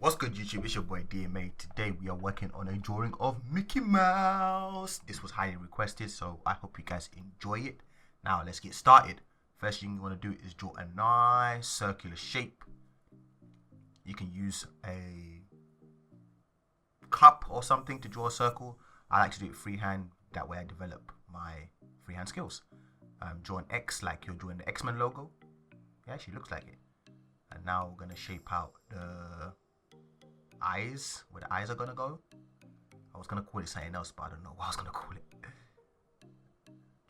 What's good, YouTube? It's your boy DMA. Today we are working on a drawing of Mickey Mouse. This was highly requested, so I hope you guys enjoy it. Now let's get started. First thing you want to do is draw a nice circular shape. You can use a cup or something to draw a circle. I like to do it freehand. That way I develop my freehand skills. Draw an X like you're drawing the X-Men logo. It actually looks like it. And now we're going to shape out the eyes, where the eyes are gonna go. I was gonna call it something else, but I don't know what I was gonna call it.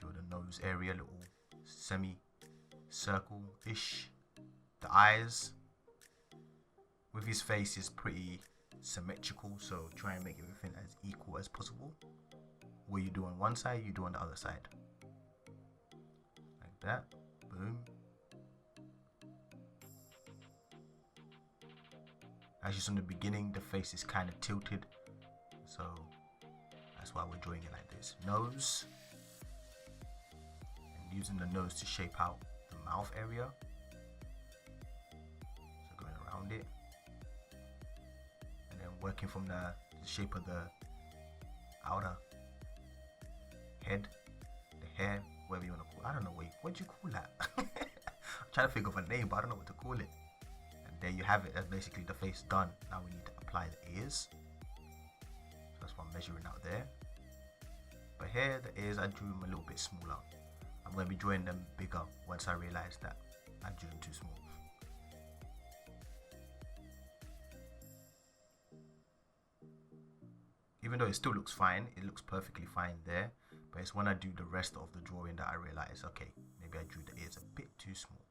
Draw the nose area, little semi-circle-ish. The eyes with his face is pretty symmetrical, so try and make everything as equal as possible. What you do on one side, you do on the other side. Like that. Boom. As you saw in the beginning, the face is kind of tilted, so that's why we're drawing it like this. Nose, and using the nose to shape out the mouth area. So going around it, and then working from the shape of the outer head, the hair, whatever you want to call it. I don't know what do you call that? I'm trying to think of a name, but I don't know what to call it. There you have it. That's basically the face done. Now we need to apply the ears. So that's what I'm measuring out there. But here, the ears, I drew them a little bit smaller. I'm going to be drawing them bigger once I realize that I drew them too small. Even though it still looks fine, it looks perfectly fine there. But it's when I do the rest of the drawing that I realize, okay, maybe I drew the ears a bit too small.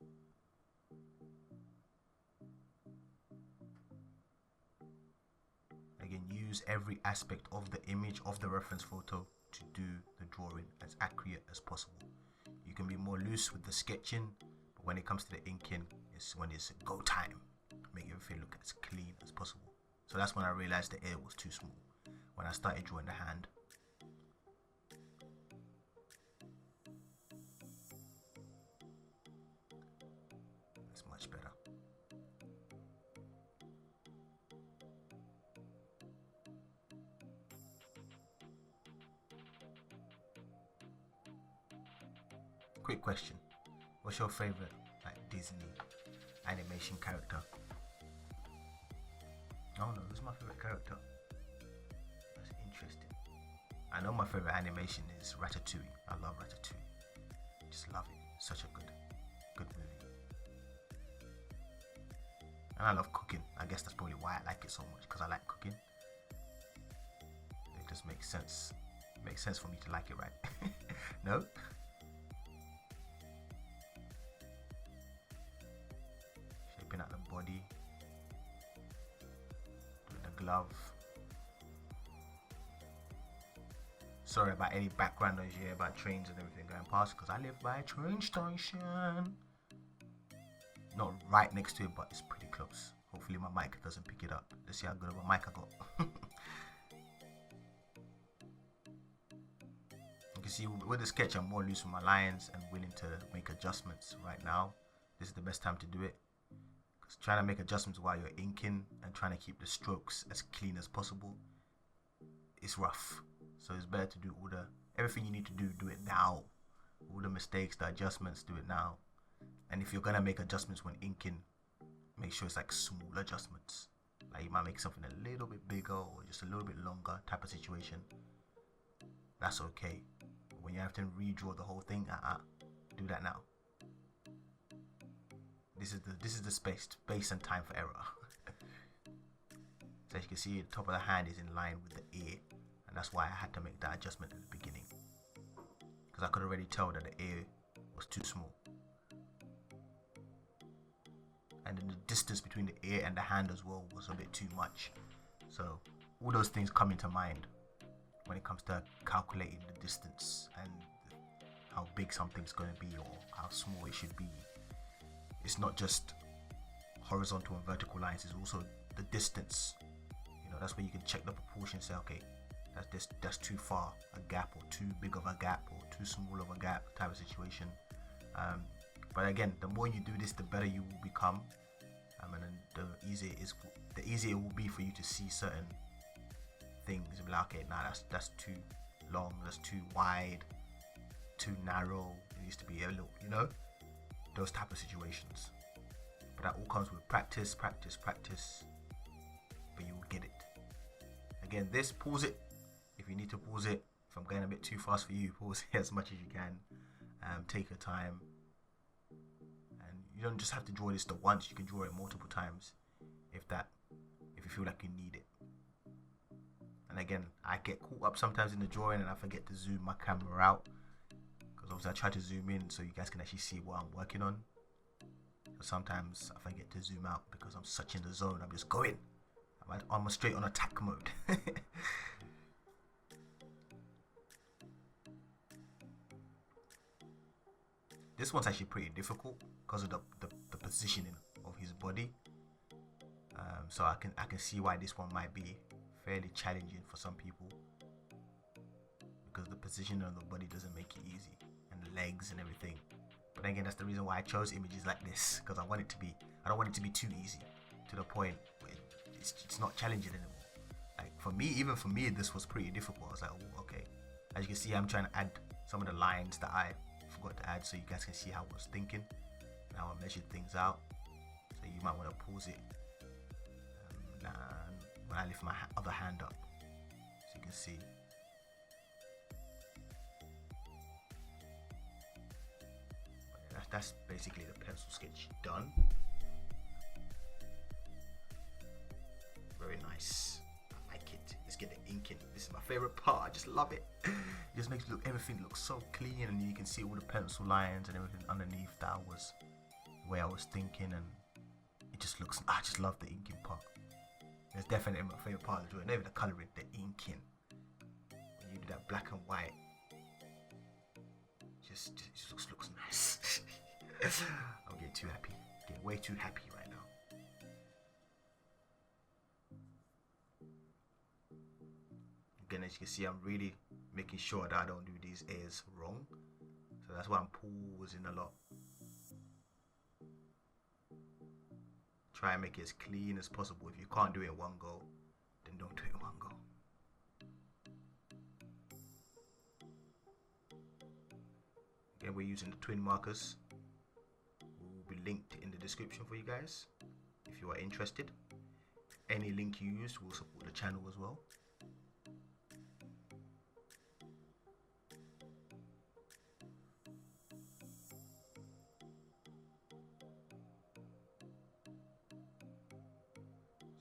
Again, use every aspect of the image of the reference photo to do the drawing as accurate as possible. You can be more loose with the sketching, but when it comes to the inking, it's when it's go time. Make everything look as clean as possible. So that's when I realized the ear was too small, when I started drawing the hand. That's much better. Quick question, what's your favorite Disney animation character? Oh no, who's my favorite character? That's interesting. I know my favorite animation is Ratatouille. I love Ratatouille. Just love it. Such a good movie. And I love cooking. I guess that's probably why I like it so much, because I like cooking. It just makes sense. It makes sense for me to like it, right? No? At the body, doing the glove. Sorry about any background noise you hear about trains and everything going past, because I live by a train station. Not right next to it, but it's pretty close. Hopefully my mic doesn't pick it up. Let's see how good of a mic I got. You can see with the sketch I'm more loose with my lines and willing to make adjustments right now. This is the best time to do it. Trying to make adjustments while you're inking and trying to keep the strokes as clean as possible, it's rough. So it's better to do everything you need to do it now. All the mistakes, the adjustments, do it now. And if you're gonna make adjustments when inking, make sure it's like small adjustments. Like you might make something a little bit bigger or just a little bit longer type of situation. That's okay. But when you have to redraw the whole thing, do that now. This is the space and time for error. So as you can see, the top of the hand is in line with the ear, and that's why I had to make that adjustment at the beginning, because I could already tell that the ear was too small, and then the distance between the ear and the hand as well was a bit too much. So all those things come into mind when it comes to calculating the distance and how big something's going to be or how small it should be. It's not just horizontal and vertical lines, it's also the distance. You know, that's where you can check the proportion, say, okay, that's too far a gap, or too big of a gap, or too small of a gap type of situation. But again, the more you do this, the better you will become. And then the easier it is the easier it will be for you to see certain things. You'll be like, okay, nah, that's too long, that's too wide, too narrow. It needs to be a little, you know, those type of situations. But that all comes with practice. But you will get it. Again, this, pause it if you need to pause it. If I'm going a bit too fast for you, pause it as much as you can. Take your time, and you don't just have to draw this the once. You can draw it multiple times if you feel like you need it. And again, I get caught up sometimes in the drawing and I forget to zoom my camera out, because obviously I try to zoom in so you guys can actually see what I'm working on. But sometimes I forget to zoom out because I'm such in the zone. I'm just going. I'm straight on attack mode. This one's actually pretty difficult because of the positioning of his body. So I can see why this one might be fairly challenging for some people, because the positioning of the body doesn't make it easy, and the legs and everything. But again, that's the reason why I chose images like this, because I don't want it to be too easy to the point where it's not challenging anymore. Like even for me, this was pretty difficult. I was like, oh, okay. As you can see, I'm trying to add some of the lines that I forgot to add, so you guys can see how I was thinking and how I measured things out. So you might want to pause it when I lift my other hand up, so you can see. That's basically the pencil sketch done. Very nice. I like it. Let's get the ink in. This is my favorite part. I just love it. It just makes everything look so clean, and you can see all the pencil lines and everything underneath. That was the way I was thinking, and it just looks. I just love the inking part. It's definitely my favorite part of the drawing. Not even the coloring, the inking. When you do that black and white, just looks nice. I'm getting too happy. Getting way too happy right now. Again, as you can see, I'm really making sure that I don't do these A's wrong. So that's why I'm pausing a lot. Try and make it as clean as possible. If you can't do it in one go, then don't do it in one go. Again, we're using the twin markers. Will be linked in the description for you guys if you are interested. Any link you use will support the channel as well.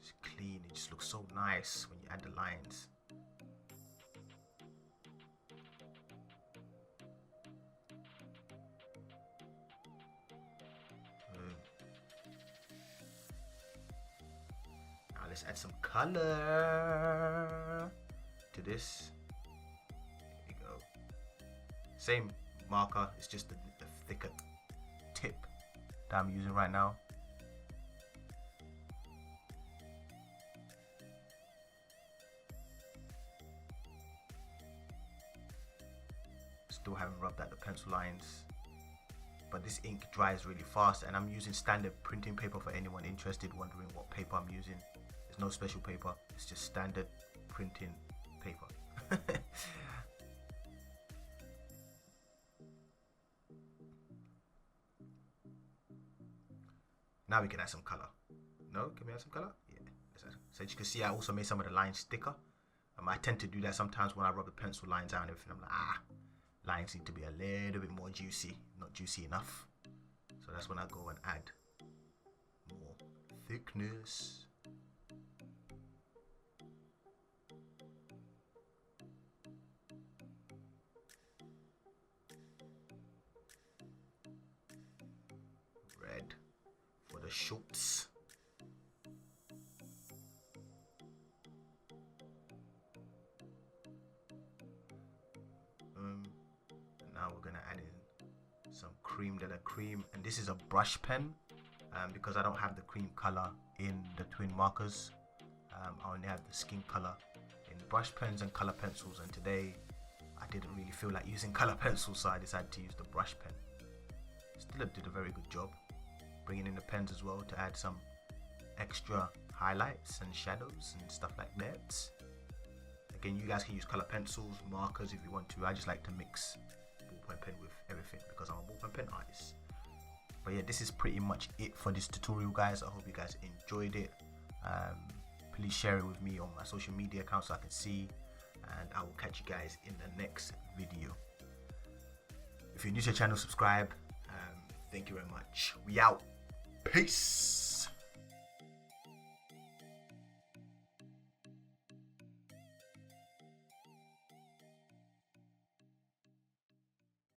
Just clean, it just looks so nice when you add the lines. Let's add some color to this. There we go. Same marker, it's just the thicker tip that I'm using right now. Still haven't rubbed out the pencil lines, but this ink dries really fast, and I'm using standard printing paper for anyone interested wondering what paper I'm using. There's no special paper, it's just standard printing paper. Now we can add some color. No, can we add some color? Yeah. So as you can see, I also made some of the lines thicker. I tend to do that sometimes when I rub the pencil lines out and everything. I'm like, lines need to be a little bit more juicy, not juicy enough. So that's when I go and add more thickness. Red for the shorts. Now we're gonna add in some creme de la creme, and this is a brush pen because I don't have the cream color in the twin markers. I only have the skin color in brush pens and color pencils, and today I didn't really feel like using color pencils, so I decided to use the brush pen. Still did a very good job bringing in the pens as well to add some extra highlights and shadows and stuff like that. Again, you guys can use color pencils, markers if you want to. I just like to mix ballpoint pen with everything because I'm a ballpoint pen artist. But yeah, this is pretty much it for this tutorial, guys. I hope you guys enjoyed it. Please share it with me on my social media accounts so I can see, and I will catch you guys in the next video. If you're new to the channel, subscribe. Thank you very much. We out. Peace.